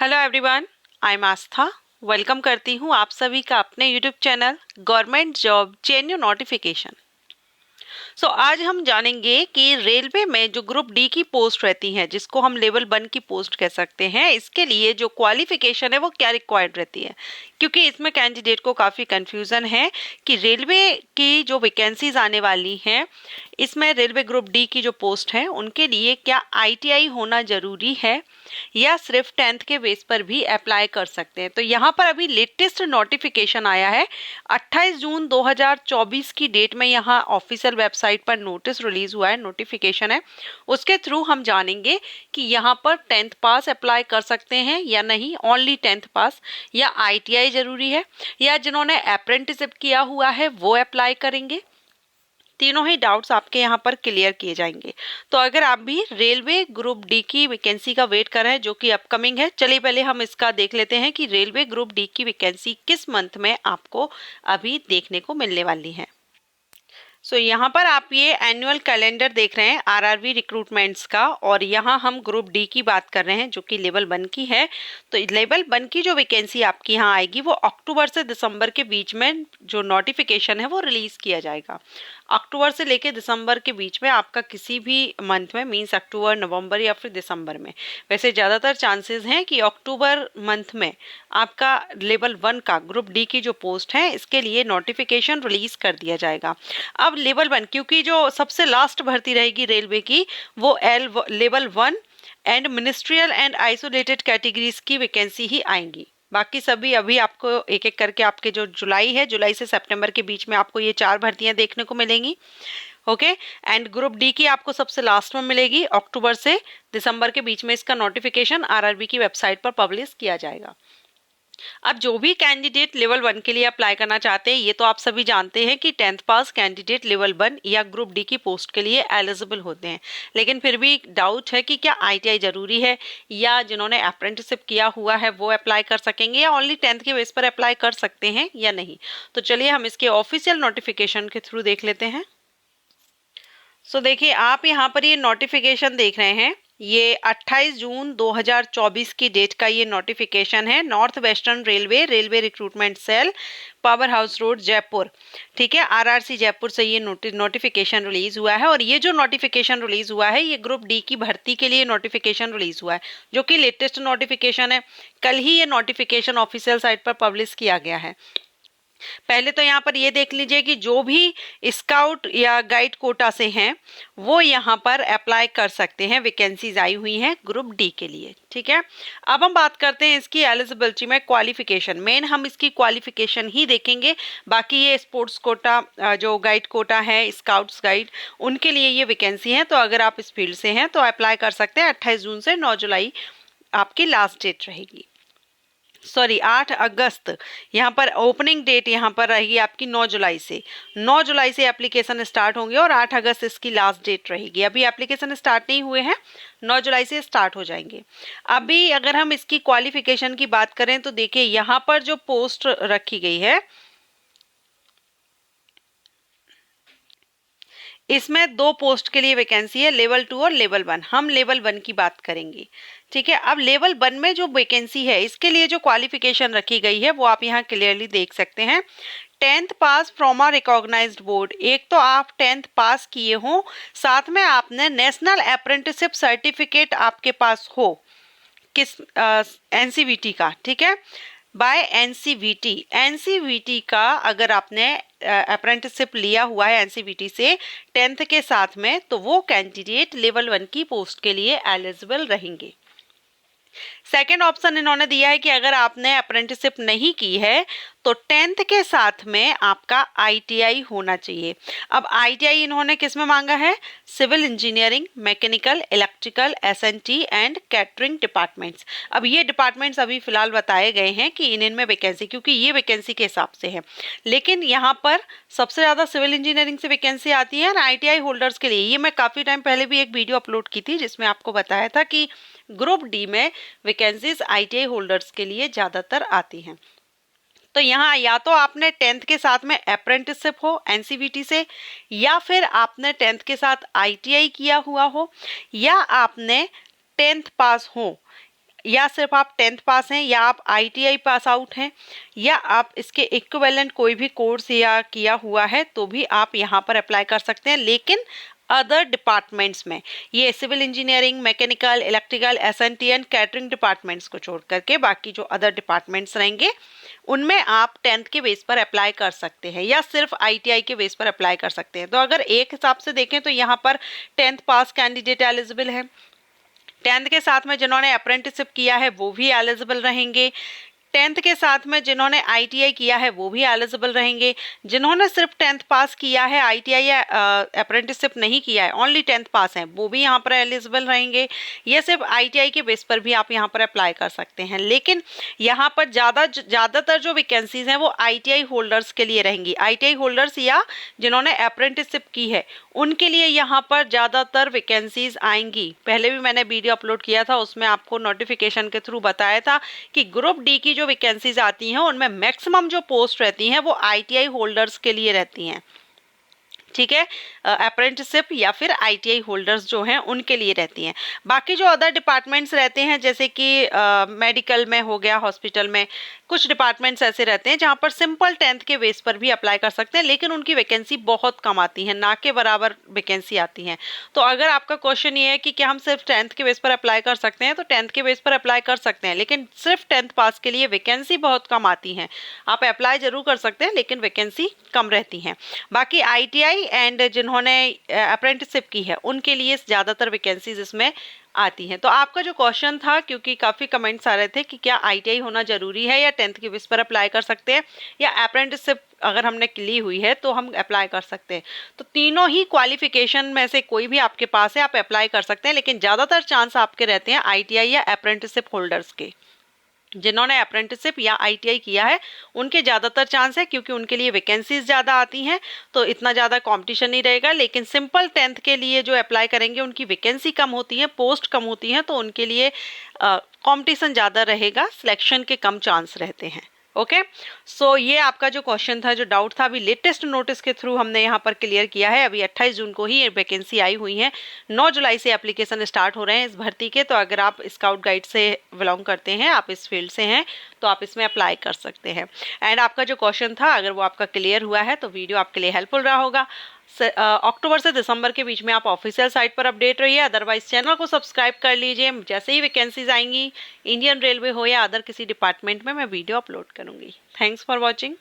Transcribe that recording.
Hello everyone, I am Aastha. Welcome करती हूँ आप सभी का अपने YouTube channel government job जेन्यू notification. आज हम जानेंगे कि रेलवे में जो ग्रुप डी की पोस्ट रहती है, जिसको हम लेवल 1 की पोस्ट कह सकते हैं, इसके लिए जो क्वालिफिकेशन है वो क्या रिक्वायर्ड रहती है। क्योंकि इसमें कैंडिडेट को काफ़ी कंफ्यूजन है कि रेलवे की जो वैकेंसीज आने वाली हैं, इसमें रेलवे ग्रुप डी की जो पोस्ट है उनके लिए क्या आईटीआई होना जरूरी है या सिर्फ 10th के बेस पर भी अप्लाई कर सकते हैं। तो यहाँ पर अभी लेटेस्ट नोटिफिकेशन आया है 28 जून 2024 की डेट में। यहाँ ऑफिशियल वेबसाइट पर नोटिस रिलीज हुआ है, नोटिफिकेशन है, उसके थ्रू हम जानेंगे कि यहाँ पर 10th पास अप्लाई कर सकते हैं या नहीं, ओनली 10th पास, या आईटीआई जरूरी है, या जिन्होंने अप्रेंटिसशिप किया हुआ है वो अप्लाई करेंगे। तीनों ही डाउट्स आपके यहाँ पर क्लियर किए जाएंगे। तो अगर आप भी रेलवे ग्रुप डी की वैकेंसी का वेट कर रहे हैं जो कि अपकमिंग है, चलिए पहले हम इसका देख लेते हैं कि रेलवे ग्रुप डी की वैकेंसी किस मंथ में आपको अभी देखने को मिलने वाली है। यहाँ पर आप ये एनुअल कैलेंडर देख रहे हैं आरआरबी रिक्रूटमेंट्स का, और यहाँ हम ग्रुप डी की बात कर रहे हैं जो कि लेवल 1 की है। तो लेवल 1 की जो वैकेंसी आपकी यहाँ आएगी वो अक्टूबर से दिसंबर के बीच में जो नोटिफिकेशन है वो रिलीज किया जाएगा। अक्टूबर से लेकर दिसंबर के बीच में आपका किसी भी मंथ में, मीन्स अक्टूबर, नवंबर या फिर दिसंबर में, वैसे ज़्यादातर चांसेस हैं कि अक्टूबर मंथ में आपका लेवल 1 का ग्रुप डी की जो पोस्ट है इसके लिए नोटिफिकेशन रिलीज कर दिया जाएगा। अब लेवल 1, क्योंकि जो सबसे लास्ट भर्ती रहेगी रेलवे की वो level 1 and ministerial and isolated categories की वैकेंसी ही आएंगी। बाकी सभी अभी आपको एक एक करके, आपके जो जुलाई है, जुलाई से सितंबर के बीच में आपको ये 4 भर्तियां देखने को मिलेंगी। ओके, एंड ग्रुप डी की आपको सबसे लास्ट में मिलेगी, अक्टूबर से दिसंबर के बीच में इसका नोटिफिकेशन आरआरबी की वेबसाइट पर पब्लिश किया जाएगा। अब जो भी कैंडिडेट लेवल 1 के लिए अप्लाई करना चाहते हैं, ये तो आप सभी जानते हैं कि 10th पास कैंडिडेट लेवल 1 या ग्रुप डी की पोस्ट के लिए एलिजिबल होते हैं। लेकिन फिर भी डाउट है कि क्या आईटीआई जरूरी है, या जिन्होंने अप्रेंटिसशिप किया हुआ है वो अप्लाई कर सकेंगे, या ओनली 10th के बेस पर अप्लाई कर सकते हैं या नहीं। तो चलिए हम इसके ऑफिशियल नोटिफिकेशन के थ्रू देख लेते हैं। देखिए, आप यहाँ पर ये नोटिफिकेशन देख रहे हैं, ये 28 जून 2024 की डेट का ये नोटिफिकेशन है। North western railway, railway recruitment cell, power house road, Jaipur. ठीक है, आरआरसी जयपुर से ये नोटिफिकेशन रिलीज हुआ है। और ये जो नोटिफिकेशन रिलीज हुआ है ये ग्रुप डी की भर्ती के लिए नोटिफिकेशन रिलीज हुआ है, जो कि लेटेस्ट नोटिफिकेशन है। कल ही ये नोटिफिकेशन ऑफिशियल साइट पर पब्लिश किया गया है। पहले तो यहाँ पर ये देख लीजिए कि जो भी स्काउट या गाइड कोटा से हैं वो यहाँ पर अप्लाई कर सकते हैं। वैकेंसीज आई हुई हैं ग्रुप डी के लिए। ठीक है, अब हम बात करते हैं इसकी एलिजिबिलिटी में क्वालिफिकेशन। मेन हम इसकी क्वालिफिकेशन ही देखेंगे, बाकी ये स्पोर्ट्स कोटा, जो गाइड कोटा है, स्काउट्स गाइड, उनके लिए ये वैकेंसी है। तो अगर आप इस फील्ड से हैं तो अप्लाई कर सकते हैं। 28 जून से 9 जुलाई आपकी लास्ट डेट रहेगी। 8 अगस्त यहाँ पर ओपनिंग डेट यहाँ पर रहेगी आपकी। 9 जुलाई से एप्लीकेशन स्टार्ट होंगे और 8 अगस्त इसकी लास्ट डेट रहेगी। अभी एप्लीकेशन स्टार्ट नहीं हुए हैं, 9 जुलाई से स्टार्ट हो जाएंगे। अभी अगर हम इसकी क्वालिफिकेशन की बात करें तो देखिए यहाँ पर जो पोस्ट रखी गई है इसमें 2 पोस्ट के लिए वैकेंसी है, लेवल 2 और लेवल 1। हम लेवल 1 की बात करेंगे। ठीक है, अब लेवल 1 में जो वैकेंसी है इसके लिए जो क्वालिफिकेशन रखी गई है वो आप यहाँ क्लियरली देख सकते हैं। 10th pass from a recognised board. एक तो आप 10th पास किए हो, साथ में आपने नेशनल अप्रेंटिसशिप सर्टिफिकेट आपके पास हो, किस एनसीवीटी का। ठीक है, बाय एनसीवीटी का अगर आपने अप्रेंटिसशिप लिया हुआ है एनसीवीटी से 10th के साथ में, तो वो कैंडिडेट लेवल 1 की पोस्ट के लिए एलिजिबल रहेंगे। सेकेंड ऑप्शन इन्होंने दिया है कि अगर आपने अप्रेंटिसशिप नहीं की है तो 10th के साथ में आपका आईटीआई होना चाहिए। अब आईटीआई इन्होंने किस में मांगा है? Civil engineering, mechanical, electrical, SNT and catering departments. अब ये डिपार्टमेंट्स अभी फिलहाल बताए गए हैं कि इनमें वैकेंसी, क्योंकि ये वैकेंसी के हिसाब से है। लेकिन यहाँ पर सबसे ज़्यादा सिविल इंजीनियरिंग से वैकेंसी आती है ना आईटीआई होल्डर्स के लिए। ये मैं काफ़ी टाइम पहले भी एक वीडियो अपलोड की थी जिसमें आपको बताया था कि ग्रुप डी में वैकेंसीज आईटीआई होल्डर्स के लिए ज़्यादातर आती हैं। तो यहाँ या तो आपने 10th के साथ में अप्रेंटिसशिप हो एनसीवीटी से, या फिर आपने 10th के साथ आईटीआई किया हुआ हो, या आपने 10th पास हो या सिर्फ आप 10th पास हैं, या आप ITI पास आउट हैं, या आप इसके इक्विवेलेंट कोई भी कोर्स या किया हुआ है, तो भी आप यहाँ पर अप्लाई कर सकते हैं। लेकिन अदर डिपार्टमेंट्स में, ये civil engineering, mechanical, electrical, SNT and catering departments को छोड़ करके बाकी जो अदर डिपार्टमेंट्स रहेंगे उनमें आप 10th के बेस पर अप्लाई कर सकते हैं, या सिर्फ ITI के बेस पर अप्लाई कर सकते हैं। तो अगर एक हिसाब से देखें तो यहाँ पर 10th पास कैंडिडेट एलिजिबल है। 10th के साथ में जिन्होंने अप्रेंटिसशिप किया है वो भी एलिजिबल रहेंगे। 10th के साथ में जिन्होंने ITI किया है वो भी एलिजिबल रहेंगे। जिन्होंने सिर्फ 10th पास किया है, ITI या अप्रेंटिसशिप नहीं किया है, ओनली 10th पास हैं, वो भी यहाँ पर एलिजिबल रहेंगे। ये सिर्फ ITI के बेस पर भी आप यहाँ पर अप्लाई कर सकते हैं। लेकिन यहाँ पर ज़्यादातर जो वैकेंसीज हैं वो ITI होल्डर्स के लिए रहेंगी। ITI होल्डर्स या जिन्होंने अप्रेंटिसशिप की है उनके लिए यहाँ पर ज़्यादातर वैकेंसीज आएंगी। पहले भी मैंने वीडियो अपलोड किया था, उसमें आपको नोटिफिकेशन के थ्रू बताया था कि ग्रुप डी की जो वैकेंसीज आती हैं उनमें मैक्सिमम जो पोस्ट रहती हैं वो ITI होल्डर्स के लिए रहती हैं। ठीक है, अप्रेंटिसशिप या फिर ITI होल्डर्स जो हैं उनके लिए रहती हैं। बाकी जो अदर डिपार्टमेंट्स रहते हैं जैसे कि मेडिकल में हो गया, हॉस्पिटल में कुछ डिपार्टमेंट्स ऐसे रहते हैं जहां पर सिंपल 10th के बेस पर भी अप्लाई कर सकते हैं, लेकिन उनकी वैकेंसी बहुत कम आती है, ना के बराबर वैकेंसी आती हैं। तो अगर आपका क्वेश्चन ये है कि क्या हम सिर्फ 10th के बेस पर अप्लाई कर सकते हैं, तो 10th के बेस पर अप्लाई कर सकते हैं, लेकिन सिर्फ 10th पास के लिए वैकेंसी बहुत कम आती हैं। आप अप्लाई जरूर कर सकते हैं लेकिन वैकेंसी कम रहती हैं। बाकी ITI एंड जिन्होंने अप्रेंटिसशिप की है उनके लिए ज़्यादातर वैकेंसीज इसमें आती हैं। तो आपका जो क्वेश्चन था, क्योंकि काफ़ी कमेंट्स आ रहे थे कि क्या ITI होना ज़रूरी है या 10th के बेस पर अप्लाई कर सकते हैं, या अप्रेंटिसशिप अगर हमने ली हुई है तो हम अप्लाई कर सकते हैं। तो तीनों ही क्वालिफिकेशन में से कोई भी आपके पास है आप अप्लाई कर सकते हैं, लेकिन ज़्यादातर चांस आपके रहते हैं ITI या अप्रेंटिसशिप होल्डर्स के। जिन्होंने अप्रेंटिसशिप या ITI किया है उनके ज़्यादातर चांस है, क्योंकि उनके लिए वैकेंसीज ज़्यादा आती हैं तो इतना ज़्यादा कंपटीशन नहीं रहेगा। लेकिन सिंपल 10th के लिए जो अप्लाई करेंगे उनकी वैकेंसी कम होती है, पोस्ट कम होती हैं, तो उनके लिए कंपटीशन ज़्यादा रहेगा, सिलेक्शन के कम चांस रहते हैं। ओके, सो ये आपका जो क्वेश्चन था, जो डाउट था, अभी लेटेस्ट नोटिस के थ्रू हमने यहाँ पर क्लियर किया है। अभी 28 जून को ही वैकेंसी आई हुई है, 9 जुलाई से एप्लीकेशन स्टार्ट हो रहे हैं इस भर्ती के। तो अगर आप स्काउट गाइड से बिलोंग करते हैं, आप इस फील्ड से हैं, तो आप इसमें अप्लाई कर सकते हैं। एंड आपका जो क्वेश्चन था अगर वो आपका क्लियर हुआ है तो वीडियो आपके लिए हेल्पफुल रहा होगा। अक्टूबर से दिसंबर के बीच में आप ऑफिशियल साइट पर अपडेट रहिए, अदरवाइज चैनल को सब्सक्राइब कर लीजिए। जैसे ही वैकेंसीज आएंगी, इंडियन रेलवे हो या अदर किसी डिपार्टमेंट में, मैं वीडियो अपलोड करूंगी। Thanks for watching.